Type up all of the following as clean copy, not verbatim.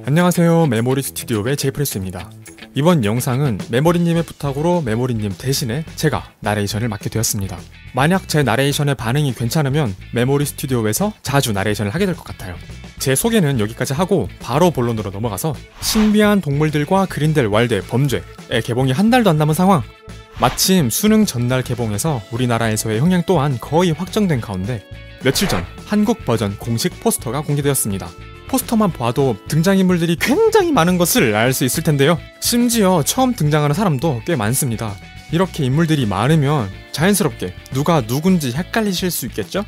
안녕하세요, 메모리 스튜디오의 제이프레스입니다. 이번 영상은 메모리님의 부탁으로 메모리님 대신에 제가 나레이션을 맡게 되었습니다. 만약 제 나레이션의 반응이 괜찮으면 메모리 스튜디오에서 자주 나레이션을 하게 될 것 같아요. 제 소개는 여기까지 하고 바로 본론으로 넘어가서 신비한 동물들과 그린델 왈드의 범죄의 개봉이 한 달도 안 남은 상황. 마침 수능 전날 개봉해서 우리나라에서의 흥행 또한 거의 확정된 가운데 며칠 전 한국 버전 공식 포스터가 공개되었습니다. 포스터만 봐도 등장인물들이 굉장히 많은 것을 알 수 있을 텐데요. 심지어 처음 등장하는 사람도 꽤 많습니다. 이렇게 인물들이 많으면 자연스럽게 누가 누군지 헷갈리실 수 있겠죠?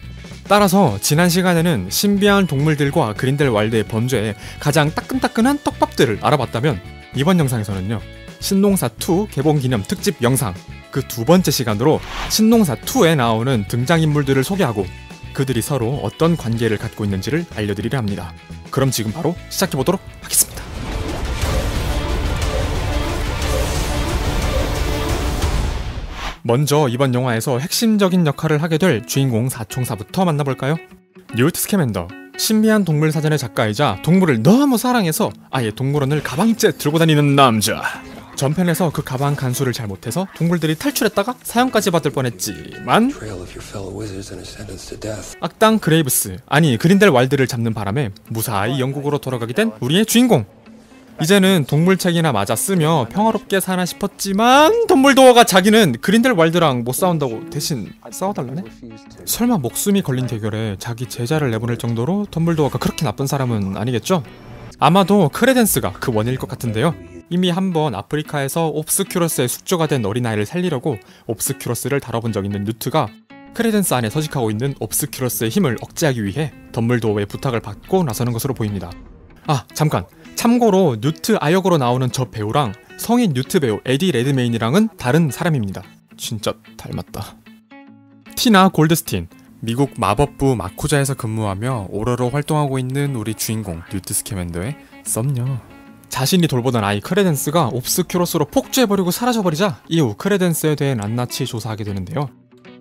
따라서 지난 시간에는 신비한 동물들과 그린델 왈드의 범죄에 가장 따끈따끈한 떡밥들을 알아봤다면 이번 영상에서는요, 신농사2 개봉 기념 특집 영상 그 두 번째 시간으로 신농사2에 나오는 등장인물들을 소개하고 그들이 서로 어떤 관계를 갖고 있는지를 알려드리려 합니다. 그럼 지금 바로 시작해보도록 하겠습니다. 먼저 이번 영화에서 핵심적인 역할을 하게 될 주인공 사총사부터 만나볼까요? 뉴트 스캐맨더, 신비한 동물 사전의 작가이자 동물을 너무 사랑해서 아예 동물원을 가방째 들고 다니는 남자. 전편에서 그 가방 간수를 잘 못해서 동물들이 탈출했다가 사형까지 받을 뻔했지만 악당 그레이브스, 아니 그린델 왈드를 잡는 바람에 무사히 영국으로 돌아가게 된 우리의 주인공. 이제는 동물책이나 맞아 쓰며 평화롭게 사나 싶었지만 덤블도어가 자기는 그린델 왈드랑 못 싸운다고 대신 싸워달라네? 설마 목숨이 걸린 대결에 자기 제자를 내보낼 정도로 덤블도어가 그렇게 나쁜 사람은 아니겠죠? 아마도 크레덴스가 그 원인일 것 같은데요. 이미 한번 아프리카에서 옵스큐러스의 숙주가 된 어린아이를 살리려고 옵스큐러스를 다뤄본 적 있는 뉴트가 크레덴스 안에 서식하고 있는 옵스큐러스의 힘을 억제하기 위해 덤블도어의 부탁을 받고 나서는 것으로 보입니다. 아, 잠깐! 참고로 뉴트 아역으로 나오는 저 배우랑 성인 뉴트 배우 에디 레드메인이랑은 다른 사람입니다. 진짜 닮았다. 티나 골드스틴, 미국 마법부 마쿠자에서 근무하며 오로로 활동하고 있는 우리 주인공 뉴트 스캐맨더의 썸녀. 자신이 돌보던 아이 크레덴스가 옵스큐러스로 폭주해버리고 사라져버리자 이후 크레덴스에 대해 낱낱이 조사하게 되는데요.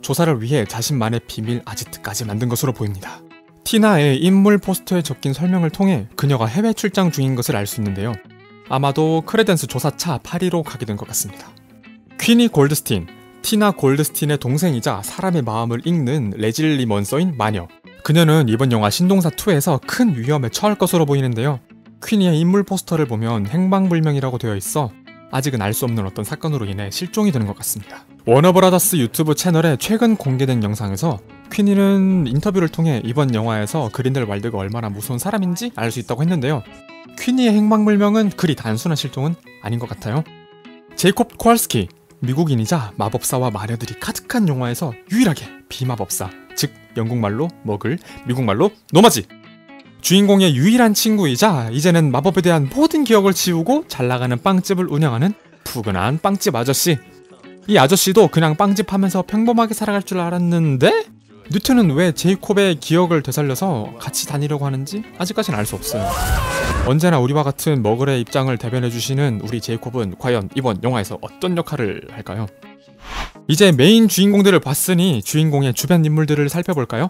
조사를 위해 자신만의 비밀 아지트까지 만든 것으로 보입니다. 티나의 인물 포스터에 적힌 설명을 통해 그녀가 해외 출장 중인 것을 알 수 있는데요. 아마도 크레덴스 조사차 8위로 가게 된 것 같습니다. 퀸이 골드스틴, 티나 골드스틴의 동생이자 사람의 마음을 읽는 레질리 먼서인 마녀. 그녀는 이번 영화 신동사2에서 큰 위험에 처할 것으로 보이는데요. 퀸이의 인물 포스터를 보면 행방불명이라고 되어 있어 아직은 알 수 없는 어떤 사건으로 인해 실종이 되는 것 같습니다. 워너브라더스 유튜브 채널에 최근 공개된 영상에서 퀸이는 인터뷰를 통해 이번 영화에서 그린델 왈드가 얼마나 무서운 사람인지 알 수 있다고 했는데요. 퀸이의 행방불명은 그리 단순한 실종은 아닌 것 같아요. 제이콥 코알스키, 미국인이자 마법사와 마녀들이 가득한 영화에서 유일하게 비마법사, 즉 영국말로 먹을, 미국말로 노마지. 주인공의 유일한 친구이자 이제는 마법에 대한 모든 기억을 지우고 잘나가는 빵집을 운영하는 푸근한 빵집 아저씨. 이 아저씨도 그냥 빵집 하면서 평범하게 살아갈 줄 알았는데 뉴트는 왜 제이콥의 기억을 되살려서 같이 다니려고 하는지 아직까지는 알 수 없어요. 언제나 우리와 같은 머글의 입장을 대변해주시는 우리 제이콥은 과연 이번 영화에서 어떤 역할을 할까요? 이제 메인 주인공들을 봤으니 주인공의 주변 인물들을 살펴볼까요?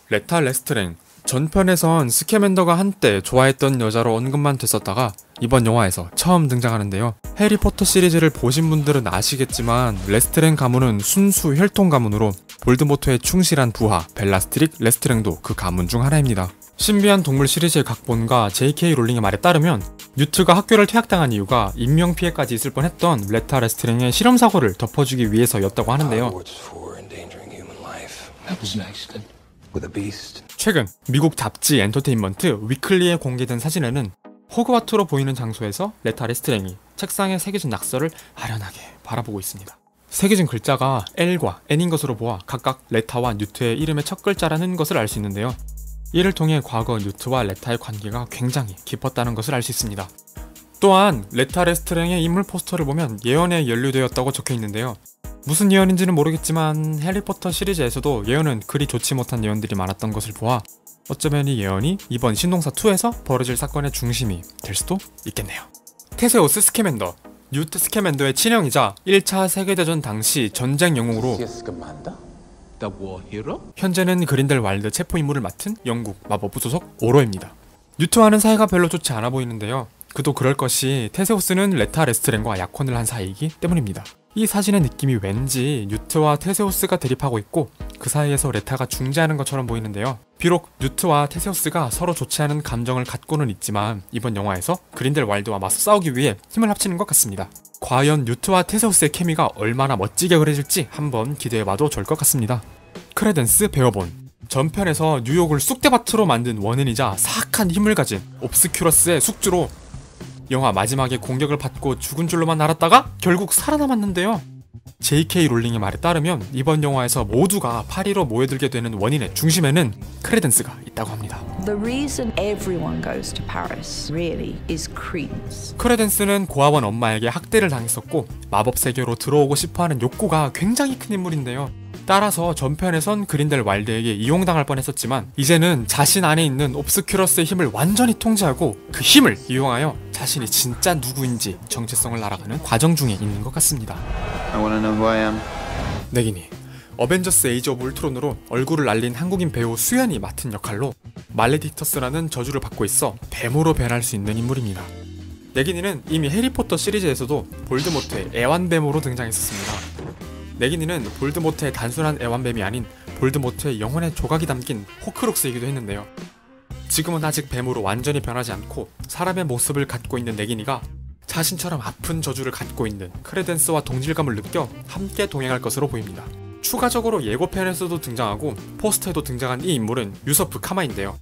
레타 레스트랭. 전편에선 스캐맨더가 한때 좋아했던 여자로 언급만 됐었다가 이번 영화에서 처음 등장하는데요. 해리포터 시리즈를 보신 분들은 아시겠지만 레스트랭 가문은 순수 혈통 가문으로 볼드모트의 충실한 부하 벨라스트릭 레스트랭도 그 가문 중 하나입니다. 신비한 동물 시리즈의 각본가 J.K. 롤링의 말에 따르면 뉴트가 학교를 퇴학당한 이유가 인명피해까지 있을 뻔했던 레타 레스트랭의 실험사고를 덮어주기 위해서였다고 하는데요. 최근 미국 잡지 엔터테인먼트 위클리에 공개된 사진에는 호그와트로 보이는 장소에서 레타 레스트랭이 책상에 새겨진 낙서를 아련하게 바라보고 있습니다. 새겨진 글자가 L과 N인 것으로 보아 각각 레타와 뉴트의 이름의 첫 글자라는 것을 알 수 있는데요. 이를 통해 과거 뉴트와 레타의 관계가 굉장히 깊었다는 것을 알 수 있습니다. 또한 레타 레스트랭의 인물 포스터를 보면 예언에 연루되었다고 적혀 있는데요. 무슨 예언인지는 모르겠지만 해리포터 시리즈에서도 예언은 그리 좋지 못한 예언들이 많았던 것을 보아 어쩌면 이 예언이 이번 신동사2에서 벌어질 사건의 중심이 될 수도 있겠네요. 테세우스 스캐맨더, 뉴트 스캐맨더의 친형이자 1차 세계대전 당시 전쟁 영웅으로 현재는 그린델 왈드 체포 임무를 맡은 영국 마법부 소속 오로입니다. 뉴트와는 사이가 별로 좋지 않아 보이는데요. 그도 그럴 것이 테세우스는 레타 레스트렌과 약혼을 한 사이이기 때문입니다. 이 사진의 느낌이 왠지 뉴트와 테세우스가 대립하고 있고 그 사이에서 레타가 중재하는 것처럼 보이는데요. 비록 뉴트와 테세우스가 서로 좋지 않은 감정을 갖고는 있지만 이번 영화에서 그린델왈드와 맞서 싸우기 위해 힘을 합치는 것 같습니다. 과연 뉴트와 테세우스의 케미가 얼마나 멋지게 그려질지 한번 기대해봐도 좋을 것 같습니다. 크레덴스 베어본. 전편에서 뉴욕을 쑥대밭으로 만든 원인이자 사악한 힘을 가진 옵스큐러스의 숙주로 영화 마지막에 공격을 받고 죽은 줄로만 알았다가 결국 살아남았는데요. J.K. 롤링의 말에 따르면 이번 영화에서 모두가 파리로 모여들게 되는 원인의 중심에는 크레덴스가 있다고 합니다. The reason everyone goes to Paris really is credence. 크레덴스는 고아원 엄마에게 학대를 당했었고 마법 세계로 들어오고 싶어하는 욕구가 굉장히 큰 인물인데요. 따라서 전편에선 그린델왈드에게 이용당할 뻔했었지만 이제는 자신 안에 있는 옵스큐러스의 힘을 완전히 통제하고 그 힘을 이용하여 자신이 진짜 누구인지 정체성을 알아가는 과정 중에 있는 것 같습니다. I wanna know who I am. 네기니 어벤져스 에이지 오브 울트론으로 얼굴을 알린 한국인 배우 수연이 맡은 역할로 말레딕터스라는 저주를 받고 있어 뱀으로 변할 수 있는 인물입니다. 네기니는 이미 해리포터 시리즈에서도 볼드모트의 애완뱀으로 등장했었습니다. 네기니는 볼드모트의 단순한 애완뱀이 아닌 볼드모트의 영혼의 조각이 담긴 호크룩스이기도 했는데요. 지금은 아직 뱀으로 완전히 변하지 않고 사람의 모습을 갖고 있는 네기니가 자신처럼 아픈 저주를 갖고 있는 크레덴스와 동질감을 느껴 함께 동행할 것으로 보입니다. 추가적으로 예고편에서도 등장하고 포스터에도 등장한 이 인물은 유서프 카마인데요.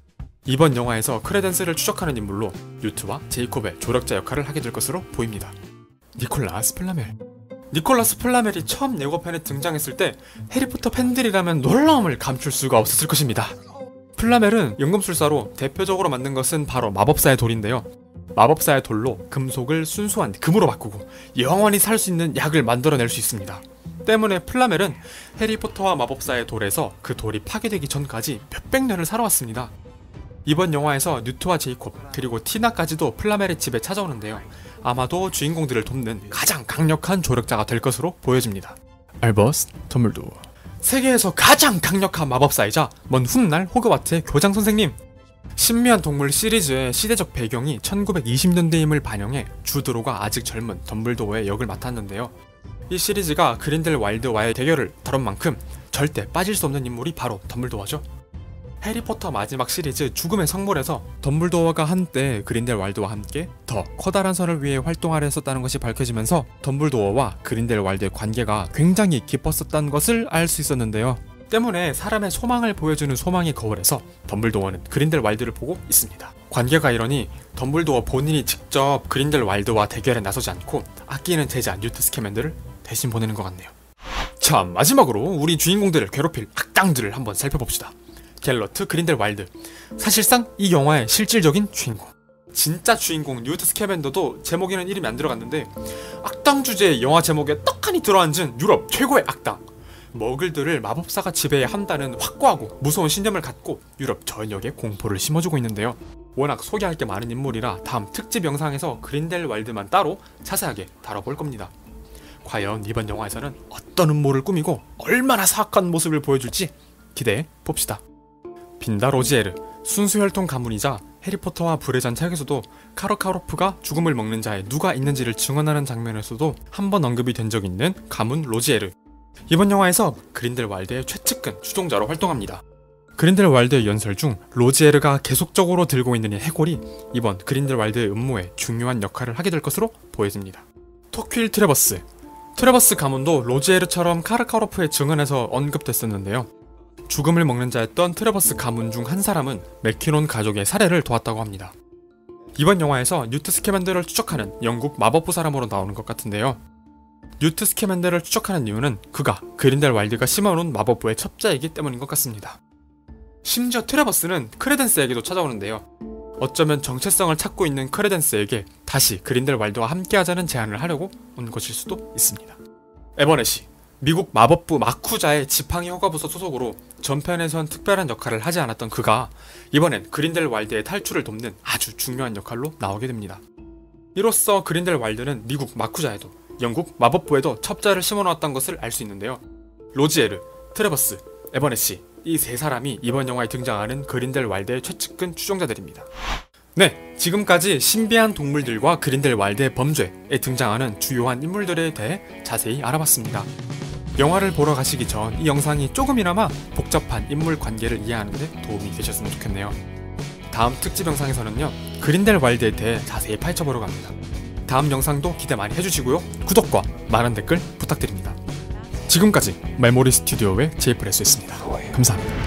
이번 영화에서 크레덴스를 추적하는 인물로 뉴트와 제이콥의 조력자 역할을 하게 될 것으로 보입니다. 니콜라스 플라멜. 니콜라스 플라멜이 처음 예고편에 등장했을 때 해리포터 팬들이라면 놀라움을 감출 수가 없었을 것입니다. 플라멜은 연금술사로 대표적으로 만든 것은 바로 마법사의 돌인데요. 마법사의 돌로 금속을 순수한 금으로 바꾸고 영원히 살 수 있는 약을 만들어낼 수 있습니다. 때문에 플라멜은 해리포터와 마법사의 돌에서 그 돌이 파괴되기 전까지 몇백 년을 살아왔습니다. 이번 영화에서 뉴트와 제이콥 그리고 티나까지도 플라멜의 집에 찾아오는데요. 아마도 주인공들을 돕는 가장 강력한 조력자가 될 것으로 보여집니다. 알버스 덤블도어. 세계에서 가장 강력한 마법사이자 먼 훗날 호그와트의 교장 선생님. 신비한 동물 시리즈의 시대적 배경이 1920년대임을 반영해 주드로가 아직 젊은 덤블도어의 역을 맡았는데요. 이 시리즈가 그린델왈드와의 대결을 다룬 만큼 절대 빠질 수 없는 인물이 바로 덤블도어죠. 해리포터 마지막 시리즈 죽음의 성물에서 덤블도어가 한때 그린델왈드와 함께 더 커다란 선을 위해 활동하려 했었다는 것이 밝혀지면서 덤블도어와 그린델왈드의 관계가 굉장히 깊었었다는 것을 알 수 있었는데요. 때문에 사람의 소망을 보여주는 소망의 거울에서 덤블도어는 그린델왈드를 보고 있습니다. 관계가 이러니 덤블도어 본인이 직접 그린델왈드와 대결에 나서지 않고 아끼는 제자 뉴트 스캐맨들을 대신 보내는 것 같네요. 자, 마지막으로 우리 주인공들을 괴롭힐 악당들을 한번 살펴봅시다. 갤러트 그린델왈드. 사실상 이 영화의 실질적인 주인공. 진짜 주인공 뉴트 스캐맨더도 제목에는 이름이 안 들어갔는데 악당 주제의 영화 제목에 떡하니 들어앉은 유럽 최고의 악당. 머글들을 마법사가 지배한다는 확고하고 무서운 신념을 갖고 유럽 전역에 공포를 심어주고 있는데요. 워낙 소개할 게 많은 인물이라 다음 특집 영상에서 그린델왈드만 따로 자세하게 다뤄볼 겁니다. 과연 이번 영화에서는 어떤 음모를 꾸미고 얼마나 사악한 모습을 보여줄지 기대해 봅시다. 빈다 로지에르. 순수 혈통 가문이자 해리포터와 불의 전책에서도 카르카로프가 죽음을 먹는 자에 누가 있는지를 증언하는 장면에서도 한번 언급이 된 적 있는 가문 로지에르. 이번 영화에서 그린델왈드의 최측근 추종자로 활동합니다. 그린델왈드의 연설 중 로지에르가 계속적으로 들고 있는 이 해골이 이번 그린델왈드의 음모에 중요한 역할을 하게 될 것으로 보여집니다. 토퀼 트레버스. 트레버스 가문도 로지에르처럼 카르카로프의 증언에서 언급됐었는데요. 죽음을 먹는 자였던 트레버스 가문 중 한 사람은 맥키논 가족의 살해를 도왔다고 합니다. 이번 영화에서 뉴트 스캐맨더를 추적하는 영국 마법부 사람으로 나오는 것 같은데요. 뉴트 스캐맨더를 추적하는 이유는 그가 그린델왈드가 심어놓은 마법부의 첩자이기 때문인 것 같습니다. 심지어 트레버스는 크레덴스에게도 찾아오는데요. 어쩌면 정체성을 찾고 있는 크레덴스에게 다시 그린델왈드와 함께하자는 제안을 하려고 온 것일 수도 있습니다. 에버넷이. 미국 마법부 마쿠자의 지팡이 허가부서 소속으로 전편에선 특별한 역할을 하지 않았던 그가 이번엔 그린델왈드의 탈출을 돕는 아주 중요한 역할로 나오게 됩니다. 이로써 그린델왈드는 미국 마쿠자에도 영국 마법부에도 첩자를 심어놓았던 것을 알 수 있는데요. 로지에르, 트레버스, 에버넷시 이 세 사람이 이번 영화에 등장하는 그린델왈드의 최측근 추종자들입니다. 네, 지금까지 신비한 동물들과 그린델 왈드의 범죄에 등장하는 주요한 인물들에 대해 자세히 알아봤습니다. 영화를 보러 가시기 전 이 영상이 조금이나마 복잡한 인물 관계를 이해하는 데 도움이 되셨으면 좋겠네요. 다음 특집 영상에서는요, 그린델 왈드에 대해 자세히 파헤쳐보러 갑니다. 다음 영상도 기대 많이 해주시고요. 구독과 많은 댓글 부탁드립니다. 지금까지 말모리 스튜디오의 제이프레스였습니다. 감사합니다.